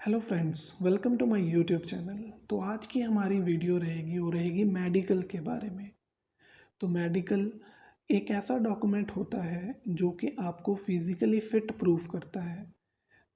Hello friends, welcome to my YouTube channel. तो आज की हमारी वीडियो रहेगी मेडिकल के बारे में। तो मेडिकल एक ऐसा डॉक्यूमेंट होता है जो कि आपको फिज़िकली फ़िट प्रूफ करता है।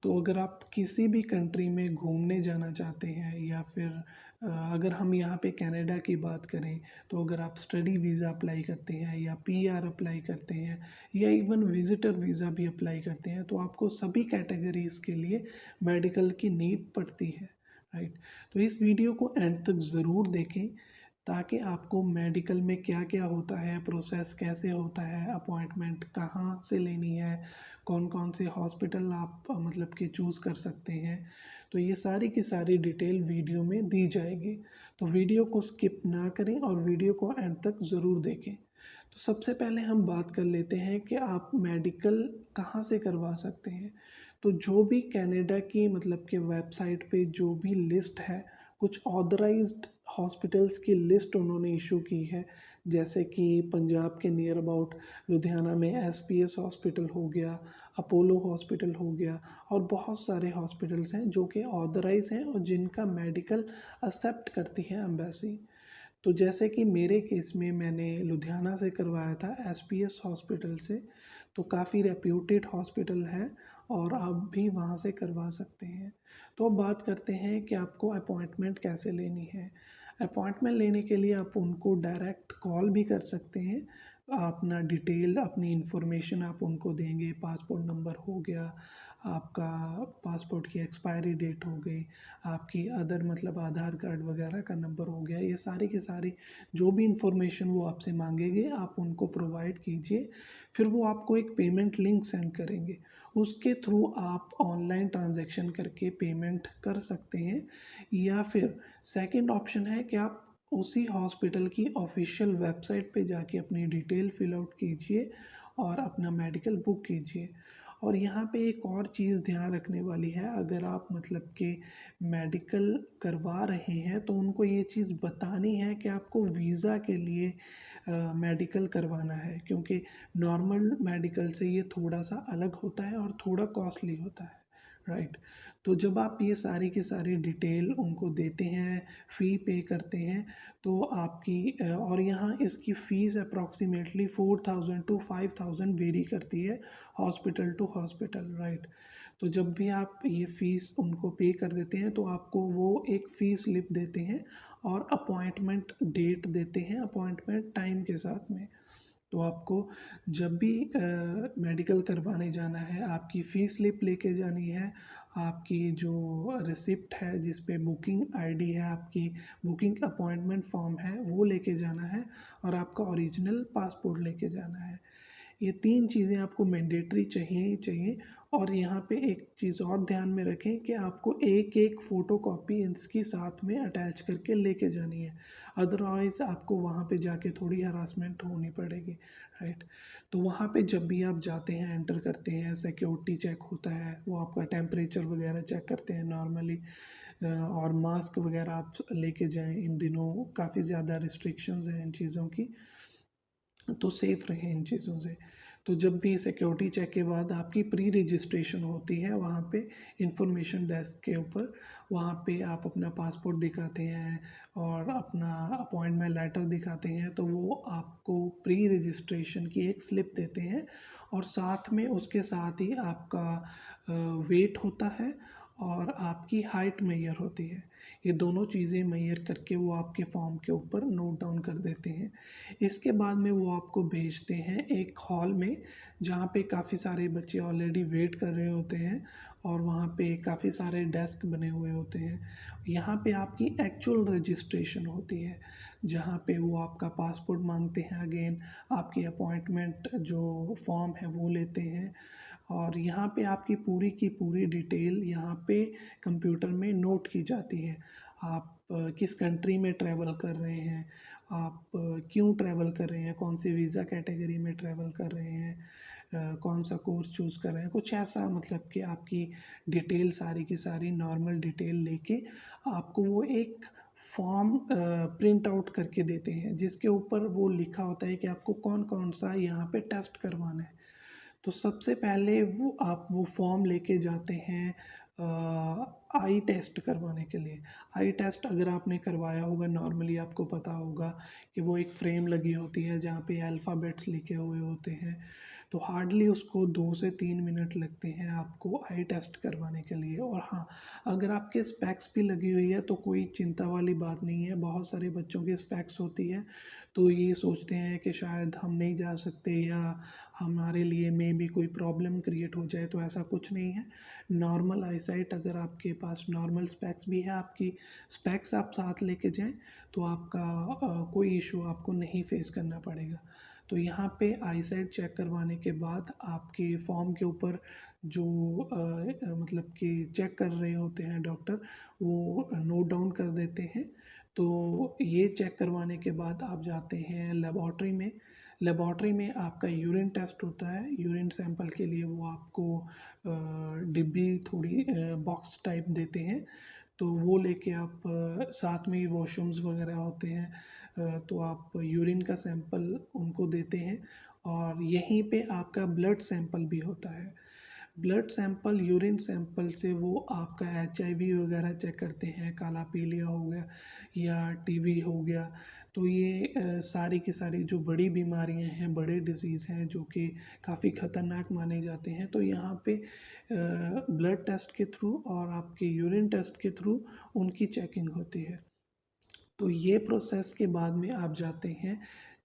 तो अगर आप किसी भी कंट्री में घूमने जाना चाहते हैं या फिर अगर हम यहाँ पे कनाडा की बात करें, तो अगर आप स्टडी वीज़ा अप्लाई करते हैं या पीआर अप्लाई करते हैं या इवन विजिटर वीज़ा भी अप्लाई करते हैं, तो आपको सभी कैटेगरीज़ के लिए मेडिकल की नीड पड़ती है, राइट। तो इस वीडियो को एंड तक ज़रूर देखें ताकि आपको मेडिकल में क्या क्या होता है, प्रोसेस कैसे होता है, अपॉइंटमेंट कहाँ से लेनी है, कौन कौन से हॉस्पिटल आप मतलब कि चूज़ कर सकते हैं। तो ये सारी की सारी डिटेल वीडियो में दी जाएगी। तो वीडियो को स्किप ना करें और वीडियो को एंड तक ज़रूर देखें। तो सबसे पहले हम बात कर लेते हैं कि आप मेडिकल कहाँ से करवा सकते हैं। तो जो भी कनाडा की मतलब कि वेबसाइट पे जो भी लिस्ट है, कुछ ऑथराइज्ड हॉस्पिटल्स की लिस्ट उन्होंने इशू की है। जैसे कि पंजाब के नियर अबाउट लुधियाना में एसपीएस हॉस्पिटल हो गया, अपोलो हॉस्पिटल हो गया और बहुत सारे हॉस्पिटल्स हैं जो कि ऑथराइज हैं और जिनका मेडिकल एक्सेप्ट करती है एम्बेसी। तो जैसे कि मेरे केस में मैंने लुधियाना से करवाया था एसपीएस हॉस्पिटल से। तो काफ़ी रेप्यूटेड हॉस्पिटल है और आप भी वहाँ से करवा सकते हैं। तो अब बात करते हैं कि आपको अपॉइंटमेंट कैसे लेनी है। अपॉइंटमेंट लेने के लिए आप उनको डायरेक्ट कॉल भी कर सकते हैं। अपना डिटेल, अपनी इन्फॉर्मेशन आप उनको देंगे, पासपोर्ट नंबर हो गया, आपका पासपोर्ट की एक्सपायरी डेट हो गई, आपकी अदर मतलब आधार कार्ड वगैरह का नंबर हो गया, ये सारी की सारी जो भी इंफॉर्मेशन वो आपसे मांगेंगे आप उनको प्रोवाइड कीजिए। फिर वो आपको एक पेमेंट लिंक सेंड करेंगे, उसके थ्रू आप ऑनलाइन ट्रांजैक्शन करके पेमेंट कर सकते हैं। या फिर सेकंड ऑप्शन है कि आप उसी हॉस्पिटल की ऑफिशियल वेबसाइट पे जाके अपनी डिटेल फिल आउट कीजिए और अपना मेडिकल बुक कीजिए। और यहाँ पे एक और चीज़ ध्यान रखने वाली है, अगर आप मतलब कि मेडिकल करवा रहे हैं तो उनको ये चीज़ बतानी है कि आपको वीज़ा के लिए मेडिकल करवाना है, क्योंकि नॉर्मल मेडिकल से ये थोड़ा सा अलग होता है और थोड़ा कॉस्टली होता है, राइट। तो जब आप ये सारी की सारी डिटेल उनको देते हैं, फ़ी पे करते हैं, तो आपकी और यहाँ इसकी फ़ीस अप्रॉक्सीमेटली 4000 टू 5000 वेरी करती है हॉस्पिटल टू हॉस्पिटल, राइट। तो जब भी आप ये फ़ीस उनको पे कर देते हैं तो आपको वो एक फ़ी स्लिप देते हैं और अपॉइंटमेंट डेट देते हैं अपॉइंटमेंट टाइम के साथ में। तो आपको जब भी मेडिकल करवाने जाना है, आपकी फ़ी स्लिप लेके जानी है, आपकी जो रिसिप्ट है जिस पे बुकिंग आईडी है, आपकी बुकिंग अपॉइंटमेंट फॉर्म है वो लेके जाना है और आपका ओरिजिनल पासपोर्ट लेके जाना है। ये 3 चीज़ें आपको मैंडेटरी चाहिए ही चाहिए। और यहाँ पे एक चीज़ और ध्यान में रखें कि आपको एक-एक फ़ोटोकॉपी इसकी साथ में अटैच करके लेके जानी है। अदरवाइज़ आपको वहाँ पे जाके थोड़ी हरासमेंट होनी पड़ेगी, राइट। तो वहाँ पे जब भी आप जाते हैं, एंटर करते हैं, सिक्योरिटी चेक होता है, वो आपका टेम्परेचर वगैरह चेक करते हैं नॉर्मली। और मास्क वगैरह आप लेके जाएँ, इन दिनों काफ़ी ज़्यादा रिस्ट्रिक्शंस हैं इन चीज़ों की, तो सेफ़ रहें इन चीज़ों से। तो जब भी सिक्योरिटी चेक के बाद आपकी प्री रजिस्ट्रेशन होती है वहाँ पे इंफॉर्मेशन डेस्क के ऊपर, वहाँ पे आप अपना पासपोर्ट दिखाते हैं और अपना अपॉइंटमेंट लेटर दिखाते हैं, तो वो आपको प्री रजिस्ट्रेशन की एक स्लिप देते हैं और साथ में उसके साथ ही आपका वेट होता है और आपकी हाइट मेजर होती है। ये दोनों चीज़ें मेजर करके वो आपके फॉर्म के ऊपर नोट डाउन कर देते हैं। इसके बाद में वो आपको भेजते हैं एक हॉल में, जहाँ पे काफ़ी सारे बच्चे ऑलरेडी वेट कर रहे होते हैं और वहाँ पे काफ़ी सारे डेस्क बने हुए होते हैं। यहाँ पे आपकी एक्चुअल रजिस्ट्रेशन होती है, जहाँ पे वो आपका पासपोर्ट मांगते हैं, अगेन आपकी अपॉइंटमेंट जो फॉर्म है वो लेते हैं और यहाँ पे आपकी पूरी की पूरी डिटेल यहाँ पे कंप्यूटर में नोट की जाती है। आप किस कंट्री में ट्रैवल कर रहे हैं, आप क्यों ट्रैवल कर रहे हैं, कौन सी वीज़ा कैटेगरी में ट्रैवल कर रहे हैं, कौन सा कोर्स चूज़ कर रहे हैं, कुछ ऐसा मतलब कि आपकी डिटेल सारी की सारी नॉर्मल डिटेल लेके आपको वो एक फॉर्म प्रिंट आउट करके देते हैं, जिसके ऊपर वो लिखा होता है कि आपको कौन कौन सा यहाँ पे टेस्ट करवाना है। तो सबसे पहले वो आप वो फॉर्म लेके जाते हैं आई टेस्ट करवाने के लिए। आई टेस्ट अगर आपने करवाया होगा नॉर्मली आपको पता होगा कि वो एक फ्रेम लगी होती है जहाँ पे अल्फ़ाबेट्स लिखे हुए होते हैं। तो हार्डली उसको 2 से 3 मिनट लगते हैं आपको आई टेस्ट करवाने के लिए। और हाँ, अगर आपके स्पेक्स भी लगी हुई है तो कोई चिंता वाली बात नहीं है। बहुत सारे बच्चों की स्पेक्स होती है तो ये सोचते हैं कि शायद हम नहीं जा सकते या हमारे लिए मे बी कोई प्रॉब्लम क्रिएट हो जाए, तो ऐसा कुछ नहीं है। नॉर्मल आईसाइट अगर आपके पास नॉर्मल स्पेक्स भी है, आपकी स्पेक्स आप साथ लेके जाएँ तो आपका कोई इशू आपको नहीं फेस करना पड़ेगा। तो यहाँ पे आईसाइट चेक करवाने के बाद आपके फॉर्म के ऊपर जो मतलब कि चेक कर रहे होते हैं डॉक्टर, वो नोट डाउन कर देते हैं। तो ये चेक करवाने के बाद आप जाते हैं लेबॉर्ट्री में। लेबॉर्ट्री में आपका यूरिन टेस्ट होता है। यूरिन सैंपल के लिए वो आपको डिब्बी थोड़ी बॉक्स टाइप देते हैं, तो वो लेके आप साथ में ही वॉशरूम्स वगैरह होते हैं, तो आप यूरिन का सैंपल उनको देते हैं। और यहीं पे आपका ब्लड सैंपल भी होता है। ब्लड सैंपल, यूरिन सैंपल से वो आपका एचआईवी वगैरह चेक करते हैं, काला पीलिया हो गया या टीबी हो गया। तो ये सारी की सारी जो बड़ी बीमारियां हैं, बड़े डिजीज़ हैं जो कि काफ़ी ख़तरनाक माने जाते हैं, तो यहाँ पे ब्लड टेस्ट के थ्रू और आपके यूरिन टेस्ट के थ्रू उनकी चेकिंग होती है। तो ये प्रोसेस के बाद में आप जाते हैं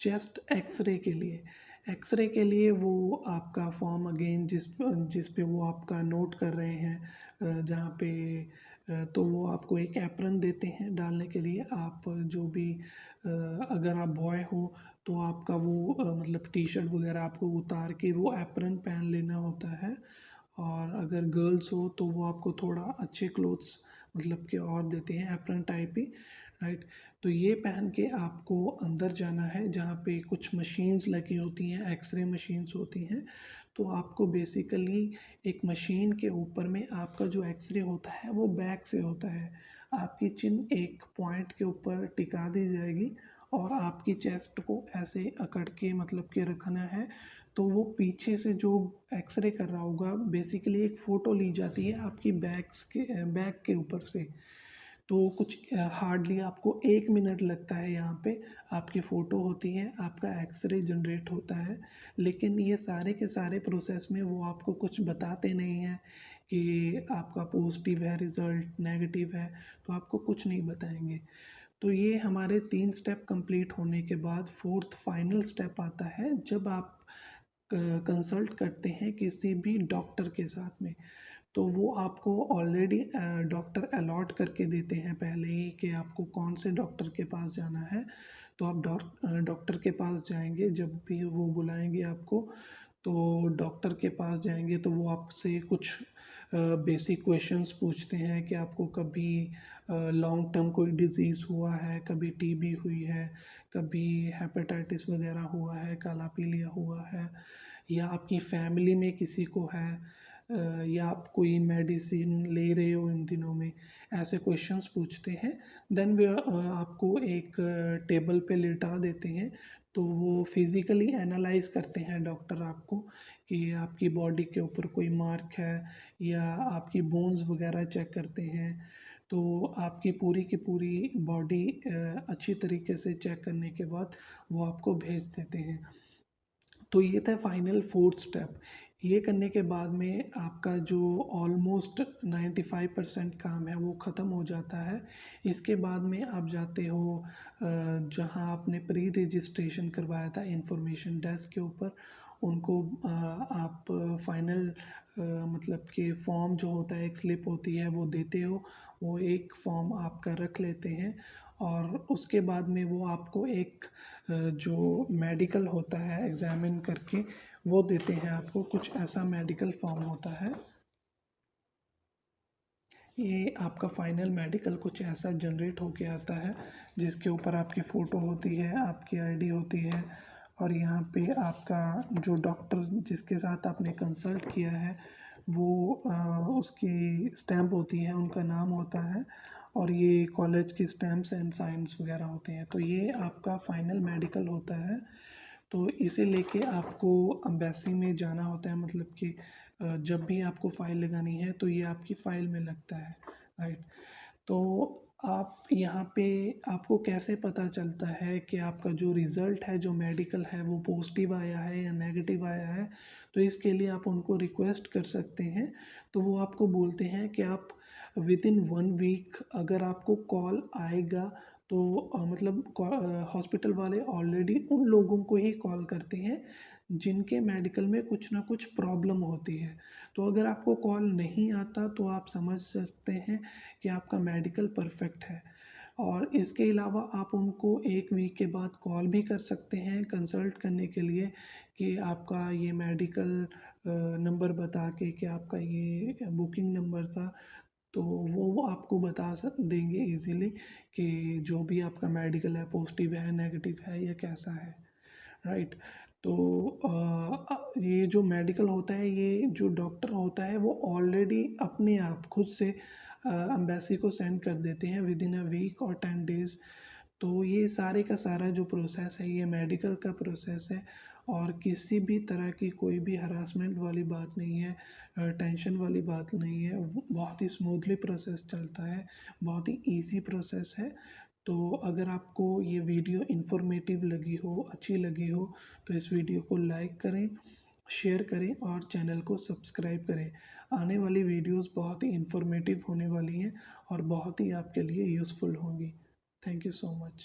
चेस्ट एक्सरे के लिए। एक्सरे के लिए वो आपका फॉर्म अगेन जिस पे वो आपका नोट कर रहे हैं, जहाँ पे तो वो आपको एक एप्रन देते हैं डालने के लिए। आप जो भी अगर आप बॉय हो तो आपका वो मतलब टी शर्ट वगैरह आपको उतार के वो एप्रन पहन लेना होता है। और अगर गर्ल्स हो तो वो आपको थोड़ा अच्छे क्लोथ्स मतलब के और देते हैं एप्रन टाइप ही, राइट। तो ये पहन के आपको अंदर जाना है जहाँ पे कुछ मशीन्स लगी होती हैं, एक्सरे मशीन्स होती हैं। तो आपको बेसिकली एक मशीन के ऊपर में आपका जो एक्सरे होता है वो बैक से होता है। आपकी चिन एक पॉइंट के ऊपर टिका दी जाएगी और आपकी चेस्ट को ऐसे अकड़ के मतलब के रखना है। तो वो पीछे से जो एक्सरे कर रहा होगा, बेसिकली एक फ़ोटो ली जाती है आपकी बैक के ऊपर से। तो कुछ हार्डली आपको 1 मिनट लगता है यहाँ पे। आपकी फ़ोटो होती है, आपका एक्सरे जनरेट होता है, लेकिन ये सारे के सारे प्रोसेस में वो आपको कुछ बताते नहीं हैं कि आपका पॉजिटिव है रिज़ल्ट, नेगेटिव है, तो आपको कुछ नहीं बताएंगे। तो ये हमारे 3 स्टेप कंप्लीट होने के बाद फोर्थ फाइनल स्टेप आता है, जब आप कंसल्ट करते हैं किसी भी डॉक्टर के साथ में। तो वो आपको ऑलरेडी डॉक्टर अलॉट करके देते हैं पहले ही कि आपको कौन से डॉक्टर के पास जाना है। तो आप डॉक्टर के पास जाएंगे जब भी वो बुलाएंगे आपको। तो डॉक्टर के पास जाएंगे तो वो आपसे कुछ बेसिक क्वेश्चंस पूछते हैं कि आपको कभी लॉन्ग टर्म कोई डिज़ीज़ हुआ है, कभी टीबी हुई है, कभी हेपेटाइटिस वगैरह हुआ है, काला पीलिया हुआ है, या आपकी फैमिली में किसी को है, या आप कोई मेडिसिन ले रहे हो इन दिनों में, ऐसे क्वेश्चंस पूछते हैं। देन वे आपको एक टेबल पे लिटा देते हैं। तो वो फिज़िकली एनालाइज़ करते हैं डॉक्टर आपको कि आपकी बॉडी के ऊपर कोई मार्क है, या आपकी बोन्स वगैरह चेक करते हैं। तो आपकी पूरी की पूरी बॉडी अच्छी तरीके से चेक करने के बाद वो आपको भेज देते हैं। तो ये था फाइनल फोर्थ स्टेप। ये करने के बाद में आपका जो ऑलमोस्ट 95% काम है वो ख़त्म हो जाता है। इसके बाद में आप जाते हो जहाँ आपने प्री रजिस्ट्रेशन करवाया था इंफॉर्मेशन डेस्क के ऊपर। उनको आप फाइनल मतलब कि फॉर्म जो होता है, एक स्लिप होती है वो देते हो। वो एक फॉर्म आपका रख लेते हैं और उसके बाद में वो आपको एक जो मेडिकल होता है एग्ज़ामिन करके वो देते हैं आपको। कुछ ऐसा मेडिकल फॉर्म होता है। ये आपका फाइनल मेडिकल कुछ ऐसा जनरेट होके आता है जिसके ऊपर आपकी फ़ोटो होती है, आपकी आईडी होती है, और यहाँ पे आपका जो डॉक्टर जिसके साथ आपने कंसल्ट किया है वो उसकी स्टैम्प होती है, उनका नाम होता है, और ये कॉलेज की स्टैम्प्स एंड साइंस वगैरह होते हैं। तो ये आपका फाइनल मेडिकल होता है। तो इसे लेके आपको एम्बेसी में जाना होता है, मतलब कि जब भी आपको फ़ाइल लगानी है तो ये आपकी फ़ाइल में लगता है, राइट। तो आप यहाँ पे आपको कैसे पता चलता है कि आपका जो रिज़ल्ट है, जो मेडिकल है, वो पॉजिटिव आया है या नेगेटिव आया है? तो इसके लिए आप उनको रिक्वेस्ट कर सकते हैं। तो वो आपको बोलते हैं कि आप विदिन 1 वीक अगर आपको कॉल आएगा तो मतलब हॉस्पिटल वाले ऑलरेडी उन लोगों को ही कॉल करते हैं जिनके मेडिकल में कुछ ना कुछ प्रॉब्लम होती है। तो अगर आपको कॉल नहीं आता तो आप समझ सकते हैं कि आपका मेडिकल परफेक्ट है। और इसके अलावा आप उनको 1 वीक के बाद कॉल भी कर सकते हैं कंसल्ट करने के लिए कि आपका ये मेडिकल नंबर बता के कि आपका ये बुकिंग नंबर था। तो वो आपको बता देंगे इजीली कि जो भी आपका मेडिकल है पॉजिटिव है, नेगेटिव है या कैसा है, राइट। तो ये जो मेडिकल होता है, ये जो डॉक्टर होता है वो ऑलरेडी अपने आप खुद से एम्बेसी को सेंड कर देते हैं विद इन अ वीक और 10 डेज़। तो ये सारे का सारा जो प्रोसेस है ये मेडिकल का प्रोसेस है और किसी भी तरह की कोई भी हरासमेंट वाली बात नहीं है, टेंशन वाली बात नहीं है। बहुत ही स्मूथली प्रोसेस चलता है, बहुत ही इजी प्रोसेस है। तो अगर आपको ये वीडियो इन्फॉर्मेटिव लगी हो, अच्छी लगी हो, तो इस वीडियो को लाइक करें, शेयर करें और चैनल को सब्सक्राइब करें। आने वाली वीडियोस बहुत ही इन्फॉर्मेटिव होने वाली हैं और बहुत ही आपके लिए यूज़फुल होंगी। Thank you so much.